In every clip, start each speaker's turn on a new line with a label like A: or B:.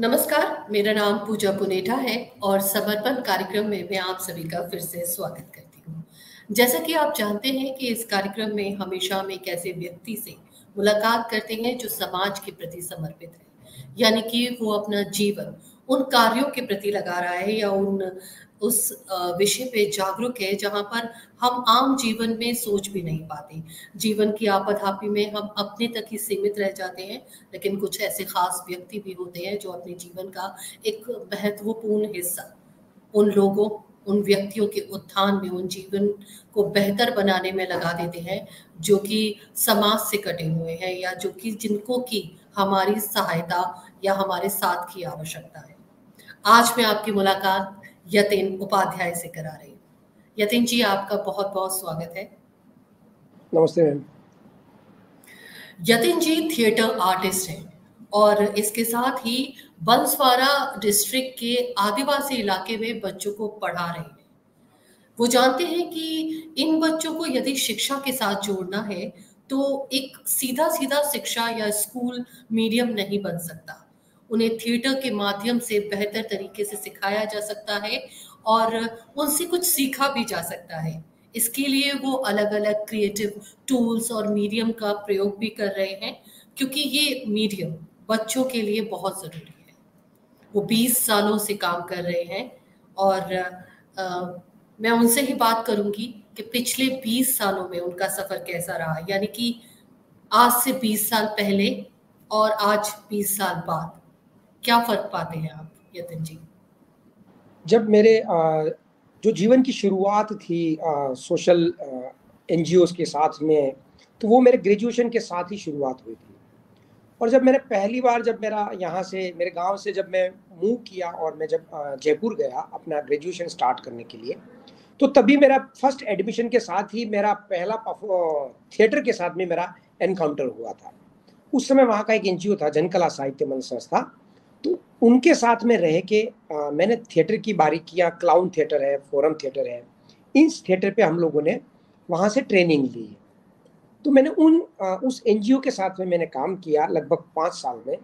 A: नमस्कार, मेरा नाम पूजा पुनेठा है और समर्पण कार्यक्रम में मैं आप सभी का फिर से स्वागत करती हूँ। जैसा कि आप जानते हैं कि इस कार्यक्रम में हमेशा हम एक ऐसे व्यक्ति से मुलाकात करते हैं जो समाज के प्रति समर्पित है, यानी कि वो अपना जीवन उन कार्यों के प्रति लगा रहा है या उस विषय पे जागरूक है जहाँ पर हम आम जीवन में सोच भी नहीं पाते। जीवन की आपाधापी में हम अपने तक ही सीमित रह जाते हैं, लेकिन कुछ ऐसे खास व्यक्ति भी होते हैं जो अपने जीवन का एक महत्वपूर्ण हिस्सा उन लोगों, उन व्यक्तियों के उत्थान में, उन जीवन को बेहतर बनाने में लगा देते हैं, जो कि समाज से कटे हुए हैं या जो कि जिनको की हमारी सहायता या हमारे साथ की आवश्यकता है। आज मैं आपकी मुलाकात यतिन उपाध्याय से करा रही हूँ। यतिन जी, आपका बहुत बहुत स्वागत है।
B: नमस्ते मैम।
A: यतिन जी थिएटर आर्टिस्ट हैं और इसके साथ ही बंसवाड़ा डिस्ट्रिक्ट के आदिवासी इलाके में बच्चों को पढ़ा रहे हैं। वो जानते हैं कि इन बच्चों को यदि शिक्षा के साथ जोड़ना है तो एक सीधा सीधा शिक्षा या स्कूल मीडियम नहीं बन सकता। उन्हें थिएटर के माध्यम से बेहतर तरीके से सिखाया जा सकता है और उनसे कुछ सीखा भी जा सकता है। इसके लिए वो अलग अलग क्रिएटिव टूल्स और मीडियम का प्रयोग भी कर रहे हैं, क्योंकि ये मीडियम बच्चों के लिए बहुत ज़रूरी है। वो 20 सालों से काम कर रहे हैं और मैं उनसे ही बात करूंगी कि पिछले 20 सालों में उनका सफर कैसा रहा, यानी कि आज से 20 साल पहले और आज 20 साल बाद क्या फर्क पाते हैं आप यतिन जी?
B: जब मेरे जो जीवन की शुरुआत थी सोशल एनजीओज के साथ में, तो वो मेरे ग्रेजुएशन के साथ ही शुरुआत हुई थी। और जब मैंने पहली बार जब मेरा यहाँ से मेरे गांव से जब मैं मूव किया और मैं जब जयपुर गया अपना ग्रेजुएशन स्टार्ट करने के लिए, तो तभी मेरा फर्स्ट एडमिशन के साथ ही मेरा पहला थिएटर के साथ में मेरा एनकाउंटर हुआ था। उस समय वहाँ का एक एनजीओ था जनकला साहित्य मंच संस्था, तो उनके साथ में रह के मैंने थिएटर की बारीकियाँ, क्लाउन थिएटर है, फोरम थिएटर है, इस थिएटर पे हम लोगों ने वहाँ से ट्रेनिंग ली। तो मैंने उस एनजीओ के साथ में मैंने काम किया लगभग 5 साल में,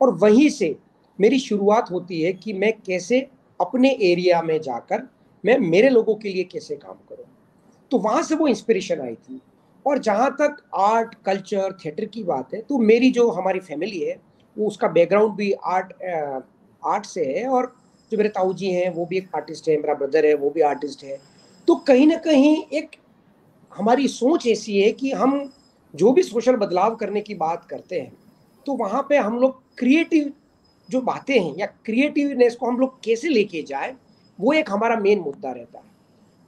B: और वहीं से मेरी शुरुआत होती है कि मैं कैसे अपने एरिया में जाकर मैं मेरे लोगों के लिए कैसे काम करूं। तो वहाँ से वो इंस्पिरेशन आई थी। और जहाँ तक आर्ट, कल्चर, थिएटर की बात है, तो मेरी जो हमारी फैमिली है वो उसका बैकग्राउंड भी आर्ट से है, और जो मेरे ताऊ जी हैं वो भी एक आर्टिस्ट है, मेरा ब्रदर है वो भी आर्टिस्ट है। तो कहीं ना कहीं एक हमारी सोच ऐसी है कि हम जो भी सोशल बदलाव करने की बात करते हैं, तो वहाँ पे हम लोग क्रिएटिव जो बातें हैं या क्रिएटिवनेस को हम लोग कैसे लेके जाए, वो एक हमारा मेन मुद्दा रहता है।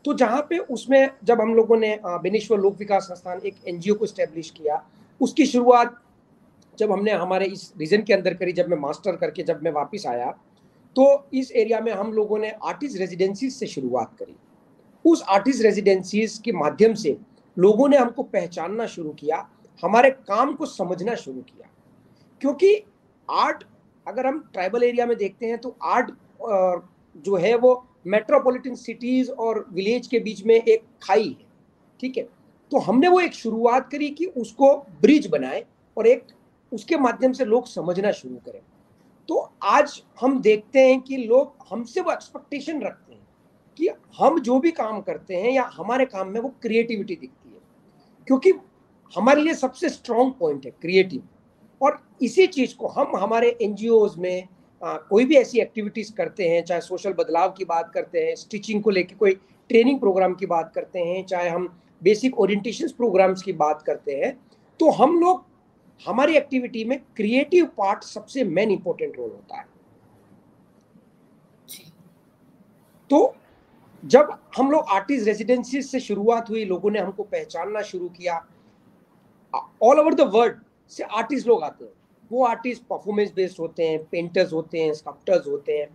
B: तो जहाँ पे उसमें जब हम लोगों ने बेनेश्वर लोक विकास संस्थान एक एनजीओ को स्टैब्लिश किया, उसकी शुरुआत जब हमने हमारे इस रीजन के अंदर करी, जब मैं मास्टर करके जब मैं वापस आया, तो इस एरिया में हम लोगों ने आर्टिस्ट रेजिडेंसीज से शुरुआत करी। उस आर्टिस्ट रेजिडेंसीज के माध्यम से लोगों ने हमको पहचानना शुरू किया, हमारे काम को समझना शुरू किया। क्योंकि आर्ट, अगर हम ट्राइबल एरिया में देखते हैं, तो आर्ट जो है वो मेट्रोपॉलिटन सिटीज और विलेज के बीच में एक खाई है, ठीक है। तो हमने वो एक शुरुआत करी कि उसको ब्रिज बनाए और एक उसके माध्यम से लोग समझना शुरू करें। तो आज हम देखते हैं कि लोग हमसे वो एक्सपेक्टेशन रखते हैं कि हम जो भी काम करते हैं या हमारे काम में वो क्रिएटिविटी दिखती है, क्योंकि हमारे लिए सबसे स्ट्रॉन्ग पॉइंट है क्रिएटिव। और इसी चीज को हम हमारे एनजीओज में कोई भी ऐसी एक्टिविटीज करते हैं, चाहे सोशल बदलाव की बात करते हैं, स्टिचिंग को लेके कोई ट्रेनिंग प्रोग्राम की बात करते हैं, चाहे हम बेसिक ओरिएंटेशन प्रोग्राम्स की बात करते हैं, तो हम लोग हमारी एक्टिविटी में क्रिएटिव पार्ट सबसे मेन इंपॉर्टेंट रोल होता है। तो जब हम लोग आर्टिस्ट रेजिडेंसी से शुरुआत हुई, लोगों ने हमको पहचानना शुरू किया। ऑल ओवर द वर्ल्ड से आर्टिस्ट लोग आते हैं। वो आर्टिस्ट परफॉर्मेंस बेस्ड होते हैं, पेंटर्स होते हैं, स्कल्पटर्स होते हैं।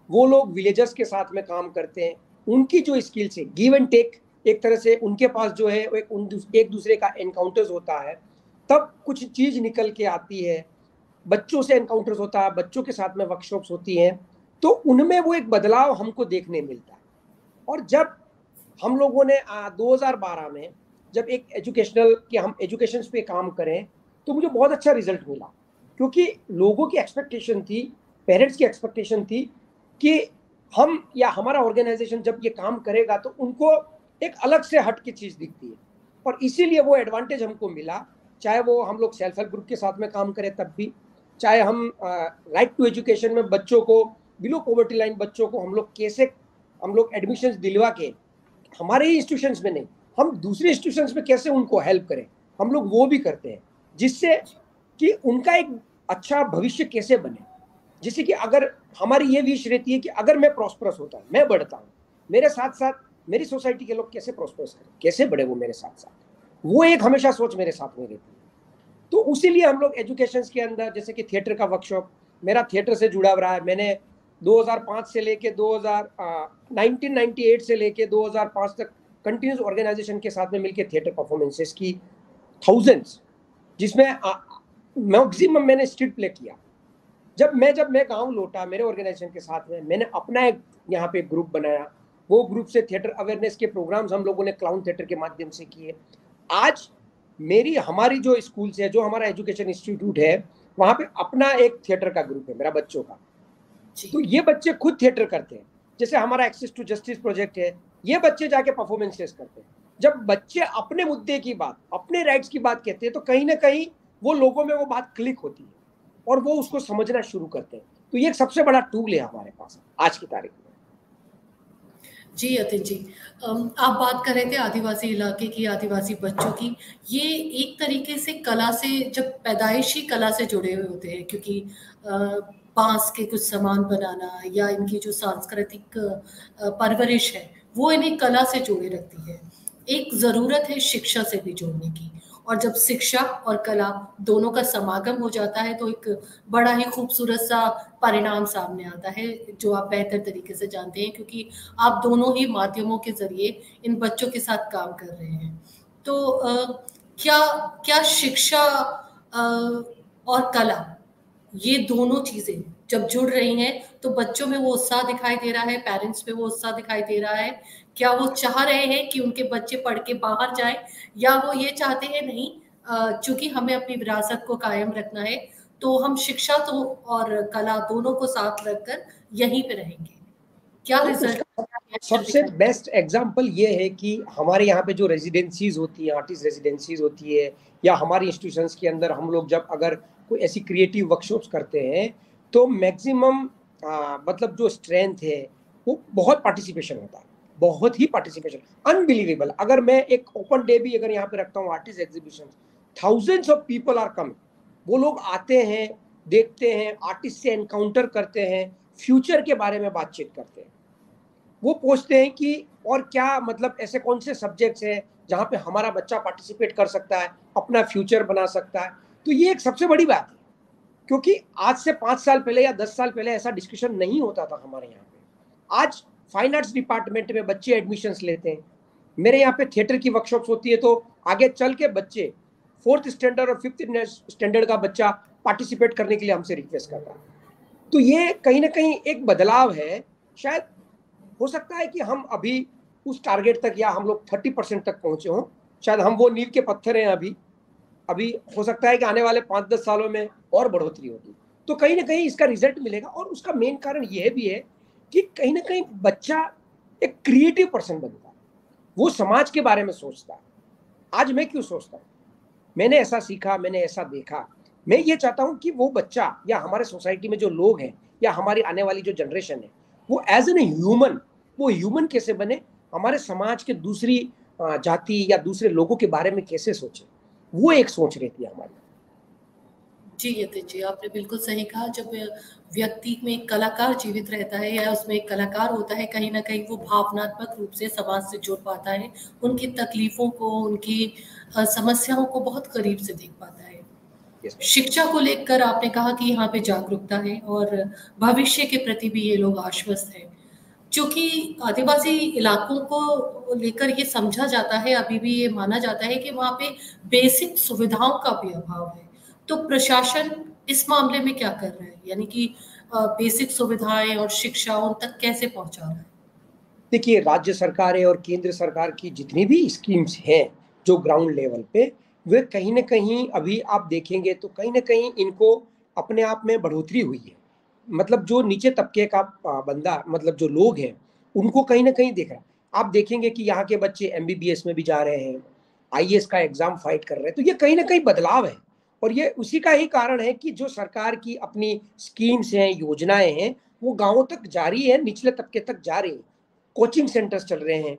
B: वो लोग विलेजर्स के साथ में काम करते हैं। उनकी जो स्किल्स है, गिव एंड टेक, एक तरह से उनके पास जो है एक दूसरे का एनकाउंटर्स होता है, तब कुछ चीज निकल के आती है। बच्चों से एनकाउंटर्स होता है, बच्चों के साथ में वर्कशॉप्स होती हैं, तो उनमें वो एक बदलाव हमको देखने मिलता है। और जब हम लोगों ने 2012 में जब एक एजुकेशनल कि हम एजुकेशन पे काम करें, तो मुझे बहुत अच्छा रिजल्ट मिला, क्योंकि लोगों की एक्सपेक्टेशन थी पेरेंट्स की एक्सपेक्टेशन थी कि हम या हमारा ऑर्गेनाइजेशन जब ये काम करेगा तो उनको एक अलग से हट की चीज़ दिखती है, और इसीलिए वो एडवांटेज हमको मिला, चाहे वो हम लोग सेल्फ हेल्प ग्रुप के साथ में काम करें तब भी, चाहे हम राइट टू एजुकेशन में बच्चों को, बिलो पॉवर्टी लाइन बच्चों को हम लोग एडमिशन्स दिलवा के, हमारे ही इंस्टीट्यूशंस में नहीं, हम दूसरे इंस्टीट्यूशंस में कैसे उनको हेल्प करें, हम लोग वो भी करते हैं, जिससे कि उनका एक अच्छा भविष्य कैसे बने। जैसे कि अगर हमारी ये विश रहती है कि अगर मैं प्रॉस्परस होता हूँ, मैं बढ़ता हूँ, मेरे साथ साथ मेरी सोसाइटी के लोग कैसे प्रॉस्परस करें, कैसे बढ़े वो मेरे साथ साथ, वो एक हमेशा सोच मेरे साथ में रहती है। तो उसीलिए हम लोग एजुकेशन के अंदर, जैसे कि थिएटर का वर्कशॉप, मेरा थिएटर से जुड़ा रहा है, मैंने 2005 से लेके 1998 से लेके 2005 तक कंटिन्यूस ऑर्गेनाइजेशन के साथ में मिलकर थिएटर परफॉर्मेंसेस की थाउजेंड्स, जिसमें मैक्सिमम मैंने स्ट्रीट प्ले किया। जब मैं गांव लौटा मेरे ऑर्गेनाइजेशन के साथ में, मैंने अपना एक यहाँ पे ग्रुप बनाया, वो ग्रुप से थिएटर अवेयरनेस के प्रोग्राम्स हम लोगों ने क्लाउन थिएटर के माध्यम से किए। आज हमारी जो स्कूल है, जो हमारा एजुकेशन इंस्टीट्यूट है, वहाँ पे अपना एक थिएटर का ग्रुप है मेरा बच्चों का। तो ये बच्चे खुद थिएटर करते हैं, जैसे हमारा एक्सेस टू जस्टिस प्रोजेक्ट है, ये बच्चे जाके परफॉर्मेंसेस करते हैं। जब बच्चे अपने मुद्दे की बात, अपने राइट्स की बात कहते हैं, तो कहीं ना कहीं वो लोगों में वो बात क्लिक होती है और वो उसको समझना शुरू करते हैं। तो ये एक सबसे बड़ा टूल है हमारे पास आज की तारीख में।
A: जी अतिन जी, आप बात कर रहे थे आदिवासी इलाके की, आदिवासी बच्चों की। ये एक तरीके से कला से, जब पैदाइशी कला से जुड़े हुए होते हैं, क्योंकि बांस के कुछ सामान बनाना या इनकी जो सांस्कृतिक परवरिश है वो इन्हें कला से जोड़े रखती है। एक ज़रूरत है शिक्षा से भी जोड़ने की, और जब शिक्षा और कला दोनों का समागम हो जाता है तो एक बड़ा ही खूबसूरत सा परिणाम सामने आता है, जो आप बेहतर तरीके से जानते हैं, क्योंकि आप दोनों ही माध्यमों के जरिए इन बच्चों के साथ काम कर रहे हैं। तो क्या क्या शिक्षा और कला, ये दोनों चीजें जब जुड़ रही हैं तो बच्चों में वो उत्साह दिखाई दे रहा है, पेरेंट्स में वो उत्साह दिखाई दे रहा है? क्या वो चाह रहे हैं कि उनके बच्चे पढ़ के बाहर जाएं, या वो ये चाहते हैं नहीं, चूंकि हमें अपनी विरासत को कायम रखना है तो हम शिक्षा तो और कला दोनों को साथ रखकर यहीं पे रहेंगे? क्या रिजल्ट?
B: सबसे बेस्ट एग्जांपल ये है कि हमारे यहाँ पे जो रेजिडेंसीज होती है, आर्टिस्ट रेजिडेंसीज होती है, या हमारी इंस्टीट्यूशंस के अंदर हम लोग जब अगर कोई ऐसी क्रिएटिव वर्कशॉप्स करते हैं तो मैक्सिमम मतलब जो स्ट्रेंथ है वो बहुत पार्टिसिपेशन होता है, बहुत ही पार्टिसिपेशन, अनबिलीवेबल। अगर मैं एक ओपन डे भी अगर यहाँ पे रखता हूँ, artist exhibition, thousands of people are coming. वो लोग आते हैं, देखते हैं, आर्टिस्ट से एनकाउंटर करते हैं, फ्यूचर के बारे में बातचीत करते हैं, वो पूछते हैं कि और क्या मतलब ऐसे कौन से सब्जेक्ट्स हैं जहाँ पे हमारा बच्चा पार्टिसिपेट कर सकता है, अपना फ्यूचर बना सकता है। तो ये एक सबसे बड़ी बात है, क्योंकि आज से 5 साल पहले या 10 साल पहले ऐसा डिस्कशन नहीं होता था हमारे यहाँ पे। आज फाइन आर्ट्स डिपार्टमेंट में बच्चे एडमिशन्स लेते हैं, मेरे यहाँ पे थिएटर की वर्कशॉप्स होती है, तो आगे चल के बच्चे 4th स्टैंडर्ड और 5th स्टैंडर्ड का बच्चा पार्टिसिपेट करने के लिए हमसे रिक्वेस्ट करता है। तो ये कहीं ना कहीं एक बदलाव है। शायद हो सकता है कि हम अभी उस टारगेट तक या हम लोग 30% तक पहुंचे हों, शायद हम वो नींव के पत्थर हैं अभी हो सकता है कि आने वाले 5-10 सालों में और बढ़ोतरी होगी, तो कहीं ना कहीं इसका रिजल्ट मिलेगा। और उसका मेन कारण यह भी है कि कहीं ना कहीं बच्चा एक क्रिएटिव पर्सन बनता है, वो समाज के बारे में सोचता है। आज मैं क्यों सोचता हूँ, मैंने ऐसा सीखा, मैंने ऐसा देखा, मैं ये चाहता हूँ कि वो बच्चा या हमारे सोसाइटी में जो लोग हैं या हमारी आने वाली जो जनरेशन है, वो एज एन ह्यूमन, वो ह्यूमन कैसे बने, हमारे समाज के दूसरी जाति या दूसरे लोगों के बारे में कैसे सोचे, वो एक सोच रहती है हमारी।
A: जी यतिन जी, आपने बिल्कुल सही कहा। जब व्यक्ति में एक कलाकार जीवित रहता है या उसमें एक कलाकार होता है, कहीं ना कहीं वो भावनात्मक रूप से समाज से जुड़ पाता है, उनकी तकलीफों को, उनकी समस्याओं को बहुत करीब से देख पाता है। शिक्षा को लेकर आपने कहा कि यहाँ पे जागरूकता है और भविष्य के प्रति भी ये लोग आश्वस्त हैं। क्योंकि आदिवासी इलाकों को लेकर ये समझा जाता है, अभी भी ये माना जाता है कि वहाँ पे बेसिक सुविधाओं का भी अभाव है। तो प्रशासन इस मामले में क्या कर रहा है, यानी कि बेसिक सुविधाएं और शिक्षा उन तक कैसे पहुंचा रहा है?
B: देखिए, राज्य सरकारें और केंद्र सरकार की जितनी भी स्कीम्स हैं जो ग्राउंड लेवल पे, वे कहीं ना कहीं अभी आप देखेंगे तो कहीं ना कहीं इनको अपने आप में बढ़ोतरी हुई है। मतलब जो नीचे तबके का बंदा, मतलब जो लोग हैं, उनको कहीं ना कहीं देख रहा है। आप देखेंगे कि यहाँ के बच्चे एमबीबीएस में भी जा रहे हैं, आईएएस का एग्जाम फाइट कर रहे हैं, तो ये कहीं ना कहीं बदलाव है। और ये उसी का ही कारण है कि जो सरकार की अपनी स्कीम्स हैं, योजनाएं हैं, वो गांवों तक जारी है, निचले तबके तक जा रही है। कोचिंग सेंटर्स चल रहे हैं,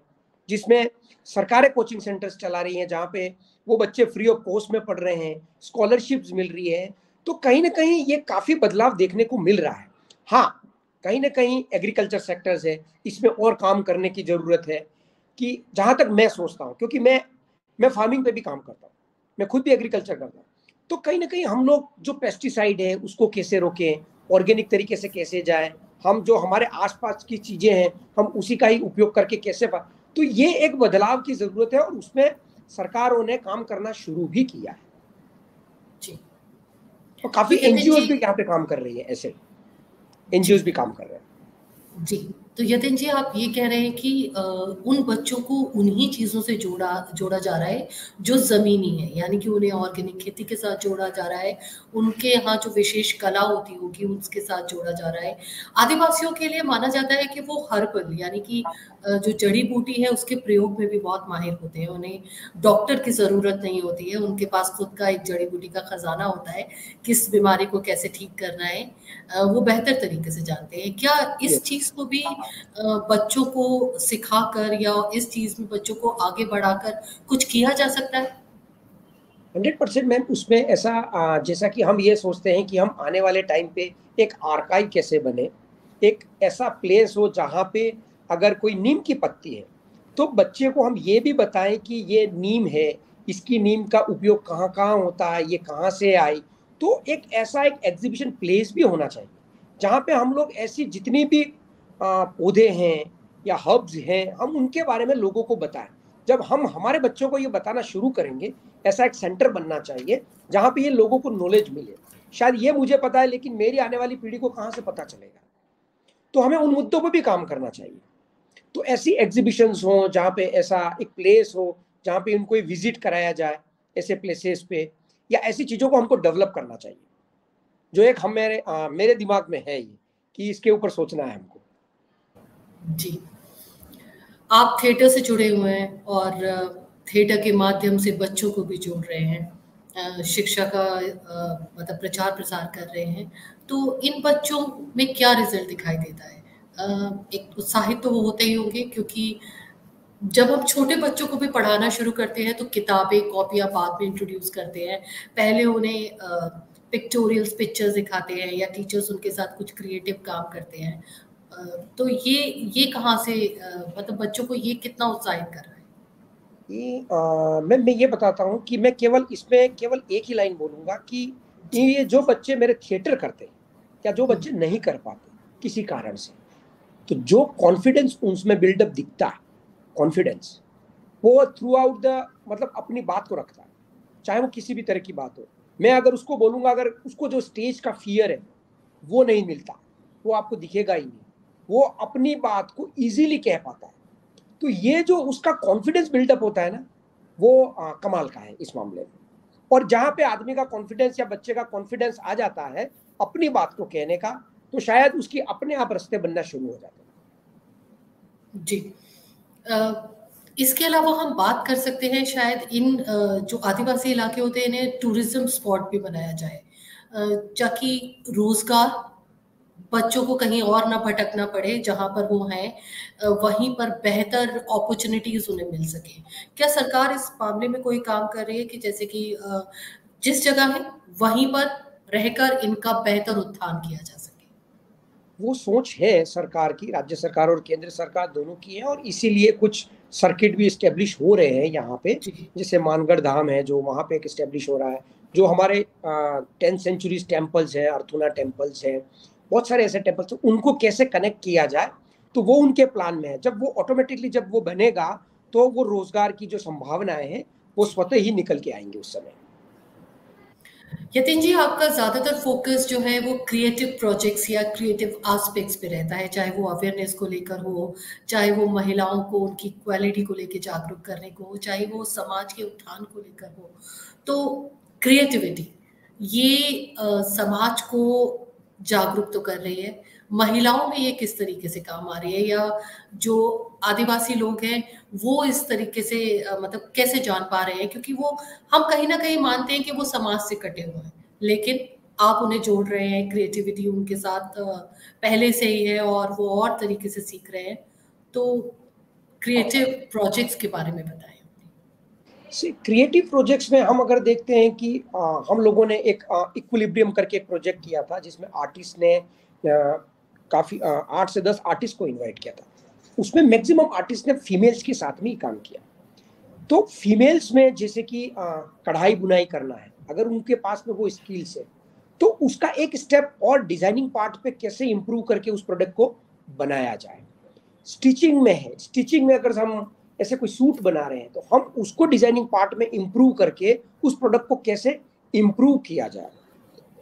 B: जिसमें सरकारें कोचिंग सेंटर्स चला रही हैं, जहाँ पे वो बच्चे फ्री ऑफ कॉस्ट में पढ़ रहे हैं, स्कॉलरशिप्स मिल रही है। तो कहीं ना कहीं ये काफी बदलाव देखने को मिल रहा है। हाँ, कहीं ना कहीं एग्रीकल्चर सेक्टर्स है, इसमें और काम करने की जरूरत है। कि जहां तक मैं सोचता हूँ, क्योंकि मैं फार्मिंग पे भी काम करता हूँ, मैं खुद भी एग्रीकल्चर करता हूँ, तो कहीं ना कहीं हम लोग जो पेस्टिसाइड है उसको कैसे रोकें, ऑर्गेनिक तरीके से कैसे जाए, हम जो हमारे आसपास की चीजें हैं हम उसी का ही उपयोग करके कैसे तो ये एक बदलाव की जरूरत है, और उसमें सरकारों ने काम करना शुरू भी किया है।
A: जी।
B: और
A: तो
B: काफी
A: यतिन
B: एनजीओ
A: जी,
B: भी यहाँ पे काम कर रही है, ऐसे एनजीओ
A: जी,
B: भी काम कर रहे हैं।
A: जी। तो यतिन जी, आप ये कह रहे हैं कि उन बच्चों को उन्हीं चीज़ों से जोड़ा जोड़ा जा रहा है जो ज़मीनी है, यानी कि उन्हें ऑर्गेनिक खेती के साथ जोड़ा जा रहा है, उनके यहाँ जो विशेष कला होती होगी उसके साथ जोड़ा जा रहा है। आदिवासियों के लिए माना जाता है कि वो हर्बल यानी कि जो जड़ी-बूटी है उसके प्रयोग में भी बहुत माहिर होते हैं, उन्हें डॉक्टर की ज़रूरत नहीं होती है, उनके पास खुद का एक जड़ी-बूटी का खज़ाना होता है, किस बीमारी को कैसे ठीक करना है वो बेहतर तरीके से जानते हैं। क्या इस
B: यस,
A: चीज़ को भी बच्चों को सिखाकर या इस चीज़ में बच्चों को आगे बढ़ाकर कुछ किया जा सकता है?
B: 100% मैम। उसमें ऐसा जैसा कि हम ये सोचते हैं कि हम आने वाले टाइम पे एक आर्काइव कैसे बने, एक ऐसा प्लेस हो जहाँ पे अगर कोई नीम की पत्ती है तो बच्चे को हम ये भी बताएं कि ये नीम है, इसकी नीम का उपयोग कहाँ कहाँ होता है, ये कहाँ से आई। तो एक ऐसा एक एग्जीबिशन प्लेस भी होना चाहिए जहाँ पे हम लोग ऐसी जितनी भी पौधे हैं या हर्ब्स हैं, हम उनके बारे में लोगों को बताएं। जब हम हमारे बच्चों को ये बताना शुरू करेंगे, ऐसा एक सेंटर बनना चाहिए जहां पे ये लोगों को नॉलेज मिले। शायद ये मुझे पता है, लेकिन मेरी आने वाली पीढ़ी को कहाँ से पता चलेगा। तो हमें उन मुद्दों पर भी काम करना चाहिए। तो ऐसी एग्जीबिशंस हो जहाँ पे ऐसा एक प्लेस हो जहाँ पे उनको विजिट कराया जाए, ऐसे प्लेसेस पे, या ऐसी चीज़ों को हमको डेवलप करना चाहिए। जो एक हम मेरे दिमाग में है ये, कि इसके ऊपर सोचना है हमको।
A: जी। आप थिएटर से जुड़े हुए हैं और थिएटर के माध्यम से बच्चों को भी जोड़ रहे हैं। शिक्षा का मतलब प्रचार-प्रसार कर रहे हैं। तो इन बच्चों में क्या रिज़ल्ट दिखाई देता है? एक उत्साहित तो वो होते ही होंगे क्योंकि जब हम छोटे बच्चों को भी पढ़ाना शुरू करते हैं तो किताबें, कॉपियाँ बाद में इंट्रोड्यूस करते हैं। पहले उन्हें पिक्टोरियल्स, पिक्चर्स दिखाते हैं या टीचर्स उनके साथ कुछ क्रिएटिव काम करते हैं। अ, तो ये कहाँ से मतलब बच्चों को ये कितना उत्साहित कर रहा है?
B: कि मैं ये बताता हूँ कि मैं केवल इसमें केवल एक ही लाइन बोलूंगा कि
A: जी।
B: ये जो बच्चे मेरे थिएटर करते हैं या जो
A: हुँ,
B: बच्चे नहीं कर पाते किसी कारण से, तो जो कॉन्फिडेंस उसमें बिल्डअप दिखता है, कॉन्फिडेंस वो थ्रू आउट द, मतलब अपनी बात को रखता है, चाहे वो किसी भी तरह की बात हो। मैं अगर उसको बोलूंगा, अगर उसको जो स्टेज का फियर है वो नहीं मिलता, वो आपको दिखेगा ही नहीं, वो अपनी बात को इजीली कह पाता है। तो ये जो उसका कॉन्फिडेंस बिल्डअप होता है ना, वो कमाल का है इस मामले में। और जहां पे आदमी का कॉन्फिडेंस या बच्चे का कॉन्फिडेंस आ जाता है अपनी बात को कहने का, तो शायद उसकी अपने आप रास्ते बनना शुरू हो जाते हैं।
A: जी। अ, इसके अलावा हम बात कर सकते हैं शायद इन जो आदिवासी इलाके होते हैं इन्हें टूरिज़्म स्पॉट भी बनाया जाए ताकि रोज़गार बच्चों को कहीं और ना भटकना पड़े जहाँ पर वो हैं वहीं पर बेहतर अपॉर्चुनिटीज़ उन्हें मिल सके। क्या सरकार इस मामले में कोई काम कर रही है कि जैसे कि जिस जगह है वहीं पर रहकर इनका बेहतर उत्थान किया जा सके?
B: वो सोच है सरकार की, राज्य सरकार और केंद्र सरकार दोनों की है, और इसीलिए कुछ सर्किट भी इस्टेब्लिश हो रहे हैं यहाँ पे।
A: जी।
B: जैसे मानगढ़ धाम है जो वहाँ पे एक इस्टेब्लिश हो रहा है, जो हमारे 10th सेंचुरीज टेम्पल्स हैं, अर्थुना टेम्पल्स हैं, बहुत सारे ऐसे टेम्पल्स हैं, उनको कैसे कनेक्ट किया जाए, तो वो उनके प्लान में है। जब वो ऑटोमेटिकली जब वो बनेगा तो वो रोजगार की जो संभावनाएं हैं वो स्वतः ही निकल के आएंगे उस समय।
A: यतिन जी, आपका ज़्यादातर फ़ोकस जो है वो क्रिएटिव प्रोजेक्ट्स या क्रिएटिव एस्पेक्ट्स पे रहता है, चाहे वो अवेयरनेस को लेकर हो, चाहे वो महिलाओं को उनकी इक्वालिटी को लेके जागरूक करने को हो, चाहे वो समाज के उत्थान को लेकर हो। तो क्रिएटिविटी ये समाज को जागरूक तो कर रही है, महिलाओं में ये किस तरीके से काम आ रही है, या जो आदिवासी लोग हैं वो इस तरीके से मतलब कैसे जान पा रहे हैं, क्योंकि वो हम कहीं ना कहीं मानते हैं कि वो समाज से कटे हुए हैं, लेकिन आप उन्हें जोड़ रहे हैं, क्रिएटिविटी उनके साथ पहले से ही है और वो और तरीके से सीख रहे हैं। तो क्रिएटिव प्रोजेक्ट्स के बारे में बताएं।
B: क्रिएटिव प्रोजेक्ट्स में हम अगर देखते हैं कि हम लोगों ने एक इक्विलिब्रियम करके एक प्रोजेक्ट किया था, जिसमें आर्टिस्ट ने काफ़ी 8 से 10 आर्टिस्ट को इनवाइट किया था। उसमें मैक्सिमम आर्टिस्ट ने फीमेल्स के साथ में ही काम किया। तो फीमेल्स में जैसे कि कढ़ाई बुनाई करना है, अगर उनके पास में वो स्किल्स है तो उसका एक स्टेप और डिजाइनिंग पार्ट पे कैसे इंप्रूव करके उस प्रोडक्ट को बनाया जाए। स्टिचिंग में है, स्टिचिंग में अगर हम ऐसे कोई सूट बना रहे हैं तो हम उसको डिजाइनिंग पार्ट में इंप्रूव करके उस प्रोडक्ट को कैसे इंप्रूव किया जाए।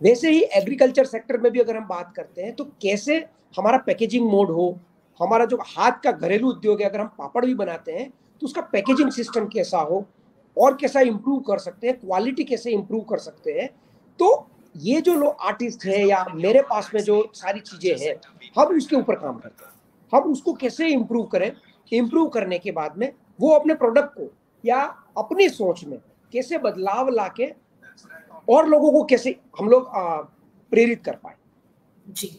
B: वैसे ही एग्रीकल्चर सेक्टर में भी अगर हम बात करते हैं तो कैसे हमारा पैकेजिंग मोड हो, हमारा जो हाथ का घरेलू उद्योग है, अगर हम पापड़ भी बनाते हैं तो उसका पैकेजिंग सिस्टम कैसा हो और कैसा इंप्रूव कर सकते हैं, क्वालिटी कैसे इंप्रूव कर सकते हैं। तो ये जो लोग आर्टिस्ट है या मेरे पास में जो सारी चीजें हैं, हम उसके ऊपर काम करते हैं, हम उसको कैसे इंप्रूव करें। इंप्रूव करने के बाद में वो अपने प्रोडक्ट को या अपनी सोच में कैसे बदलाव लाके और लोगों को कैसे हम लोग प्रेरित कर पाए।
A: जी,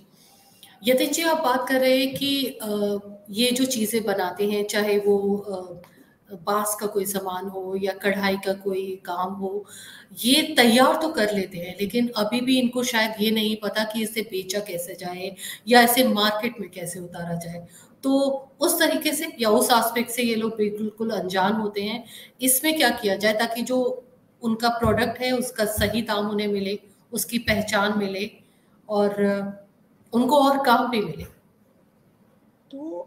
A: यतीश जी, आप बात कर रहे हैं कि ये जो चीजें बनाते हैं, चाहे वो बांस का कोई सामान हो या कढ़ाई का कोई काम हो, ये तैयार तो कर लेते हैं, लेकिन अभी भी इनको शायद ये नहीं पता कि इसे बेचा कैसे जाए या इसे मार्केट में कैसे उतारा जाए। तो उस तरीके से या उस एस्पेक्ट से ये लोग बिल्कुल अनजान होते हैं। इसमें क्या किया जाए ताकि जो उनका प्रोडक्ट है उसका सही दाम उन्हें मिले, उसकी पहचान मिले और उनको और काम भी मिले।
B: तो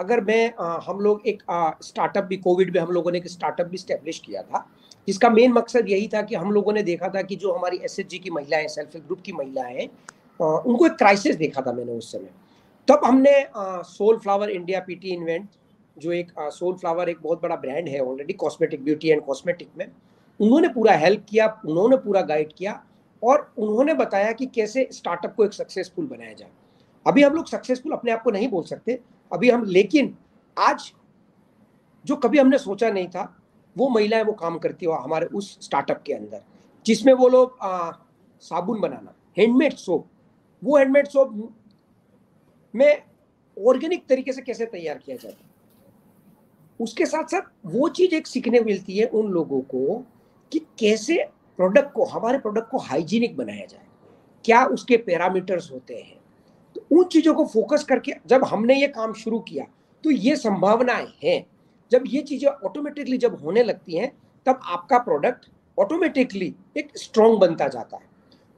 B: अगर मैं हम लोग एक स्टार्टअप भी, कोविड में हम लोगों ने एक स्टार्टअप भी स्टैब्लिश किया था, जिसका मेन मकसद यही था कि हम लोगों ने देखा था कि जो हमारी एसएचजी की महिलाएं, सेल्फ हेल्प ग्रुप की महिलाएं, उनको एक क्राइसिस देखा था मैंने उस समय। तब हमने Soul Flower India PT invent, जो एक सोल फ्लावर एक बहुत बड़ा ब्रांड है already cosmetic, beauty and cosmetic में, उन्होंने पूरा हेल्प किया, उन्होंने पूरा गाइड किया और उन्होंने बताया कि कैसे स्टार्टअप को एक सक्सेसफुल बनाया जाए। अभी हम लोग सक्सेसफुल अपने आप को नहीं बोल सकते अभी हम, लेकिन आज जो कभी हमने सोचा नहीं था वो महिलाएं वो काम करती हो हमारे उस स्टार्टअप के अंदर, जिसमें वो लोग साबुन बनाना, हैंडमेड सोप, वो हैंडमेड सोप में ऑर्गेनिक तरीके से कैसे तैयार किया जाता है, उसके साथ साथ वो चीज एक सीखने मिलती है उन लोगों को कि कैसे प्रोडक्ट को, हमारे प्रोडक्ट को हाइजीनिक बनाया जाए, क्या उसके पैरामीटर्स होते हैं। तो उन चीजों को फोकस करके जब हमने ये काम शुरू किया तो ये संभावनाएं हैं, जब ये चीजें ऑटोमेटिकली जब होने लगती हैं तब आपका प्रोडक्ट ऑटोमेटिकली एक स्ट्रॉन्ग बनता जाता है।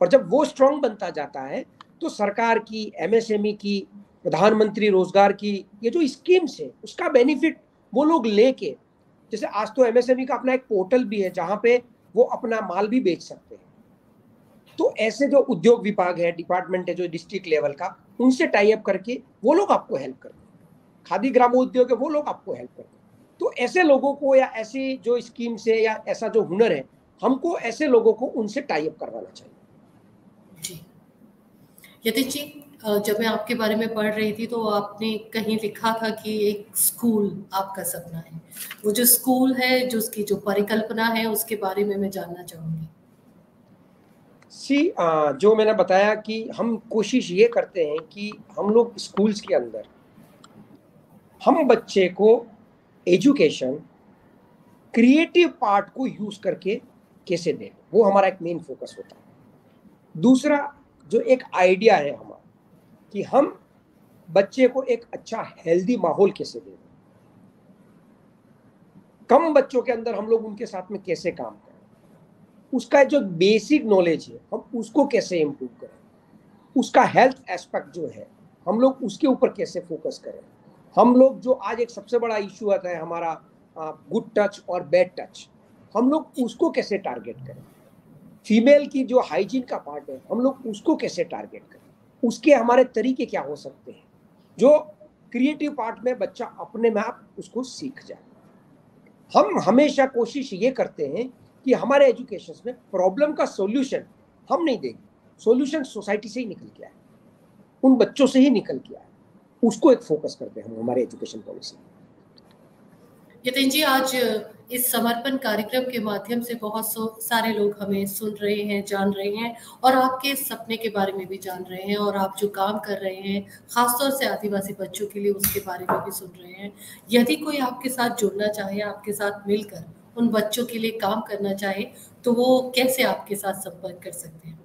B: और जब वो स्ट्रॉन्ग बनता जाता है तो सरकार की, एमएसएमई की, प्रधानमंत्री रोजगार की ये जो स्कीम्स है उसका बेनिफिट वो लोग लेके, जैसे आज तो एमएसएमई का अपना एक पोर्टल भी है जहां पे वो अपना माल भी बेच सकते हैं। तो ऐसे जो उद्योग विभाग है, डिपार्टमेंट है जो डिस्ट्रिक्ट लेवल का, उनसे टाई अप करके वो लोग आपको हेल्प करते हैं। खादी ग्रामोद्योग है, वो लोग आपको हेल्प करते हैं। तो ऐसे लोगों को या ऐसी जो स्कीम्स है या ऐसा जो हुनर है, हमको ऐसे लोगों को उनसे टाई अप करवाना चाहिए।
A: जी, यतीश जी, जब मैं आपके बारे में पढ़ रही थी तो आपने कहीं लिखा था कि एक स्कूल आपका सपना है। वो जो स्कूल है, जो उसकी जो परिकल्पना है, उसके बारे में मैं जानना चाहूंगी।
B: जो मैंने बताया कि हम कोशिश ये करते हैं कि हम लोग स्कूल्स के अंदर हम बच्चे को एजुकेशन क्रिएटिव पार्ट को यूज करके कैसे दें, वो हमारा एक मेन फोकस होता है। दूसरा जो एक आइडिया है हमारा कि हम बच्चे को एक अच्छा हेल्दी माहौल कैसे दें, कम बच्चों के अंदर हम लोग उनके साथ में कैसे काम करें, उसका जो बेसिक नॉलेज है हम उसको कैसे इम्प्रूव करें, उसका हेल्थ एस्पेक्ट जो है हम लोग उसके ऊपर कैसे फोकस करें। हम लोग जो आज एक सबसे बड़ा इश्यू आता है हमारा गुड टच और बैड टच, हम लोग उसको कैसे टारगेट करें। फीमेल की जो हाइजीन का पार्ट है हम लोग उसको कैसे टारगेट करें, उसके हमारे तरीके क्या हो सकते हैं, जो क्रिएटिव पार्ट में बच्चा अपने में आप उसको सीख जाए। हम हमेशा कोशिश ये करते हैं कि हमारे एजुकेशन में प्रॉब्लम का सॉल्यूशन हम नहीं देंगे, सॉल्यूशन सोसाइटी से ही निकल के आए। उन बच्चों से ही निकल के आए, उसको एक फोकस करते हैं हम हमारे एजुकेशन पॉलिसी।
A: यतीन जी, आज इस समर्पण कार्यक्रम के माध्यम से बहुत सारे लोग हमें सुन रहे हैं, जान रहे हैं और आपके सपने के बारे में भी जान रहे हैं और आप जो काम कर रहे हैं खासतौर से आदिवासी बच्चों के लिए उसके बारे में भी सुन रहे हैं। यदि कोई आपके साथ जुड़ना चाहे, आपके साथ मिलकर उन बच्चों के लिए काम करना चाहे, तो वो कैसे आपके साथ संपर्क कर सकते हैं?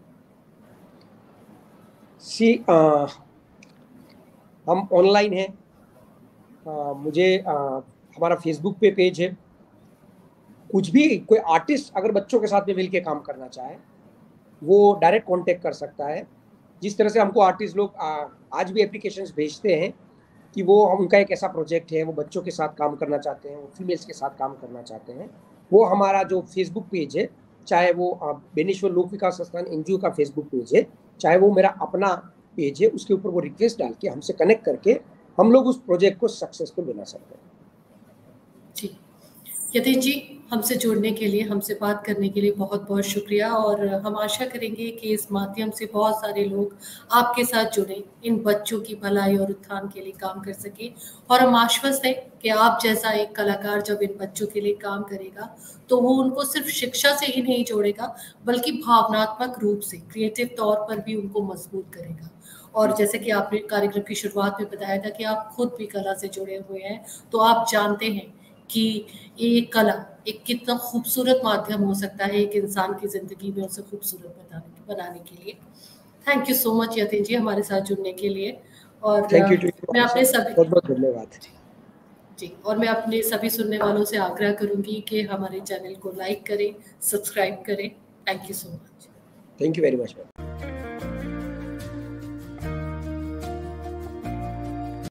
B: हम ऑनलाइन हैं। मुझे हमारा फेसबुक पे पेज है। कुछ भी कोई आर्टिस्ट अगर बच्चों के साथ में मिलके काम करना चाहे वो डायरेक्ट कांटेक्ट कर सकता है। जिस तरह से हमको आर्टिस्ट लोग आज भी एप्लीकेशंस भेजते हैं कि वो उनका एक ऐसा प्रोजेक्ट है, वो बच्चों के साथ काम करना चाहते हैं, वो फीमेल्स के साथ काम करना चाहते हैं, वो हमारा जो फेसबुक पेज है, चाहे वो बेनीश्वर लोक विकास संस्थान एनजीओ का फेसबुक पेज है, चाहे वो मेरा अपना पेज है, उसके ऊपर वो रिक्वेस्ट डाल के हमसे कनेक्ट करके हम लोग उस प्रोजेक्ट को सक्सेसफुल बना सकते हैं।
A: जी, यतीन जी, हमसे जुड़ने के लिए, हमसे बात करने के लिए बहुत-बहुत शुक्रिया और हम आशा करेंगे कि इस माध्यम से बहुत सारे लोग आपके साथ जुड़ें, इन बच्चों की भलाई और उत्थान के लिए काम कर सकें और हम आश्वस्त हैं कि आप जैसा एक कलाकार जब इन बच्चों के लिए काम करेगा, तो वो उनको सिर्फ शिक्षा से ही नहीं जोड़ेगा, बल्कि भावनात्मक रूप से, क्रिएटिव तौर पर भी उनको मजबूत करेगा। और जैसे कि आपने कार्यक्रम की शुरुआत में बताया था कि आप खुद भी कला से जुड़े हुए हैं, तो आप जानते हैं कि ये कला एक कितना खूबसूरत माध्यम हो सकता है एक इंसान की ज़िंदगी में उसे खूबसूरत बनाने के लिए। Thank you so much Yatin ji हमारे साथ जुड़ने के लिए और
B: थैंक यू
A: मैं अपने सभी
B: बहुत बहुत धन्यवाद।
A: जी, और मैं अपने सभी सुनने वालों से आग्रह करूंगी कि हमारे चैनल को लाइक करें, सब्सक्राइब करें। Thank you so much.
B: Thank you very much.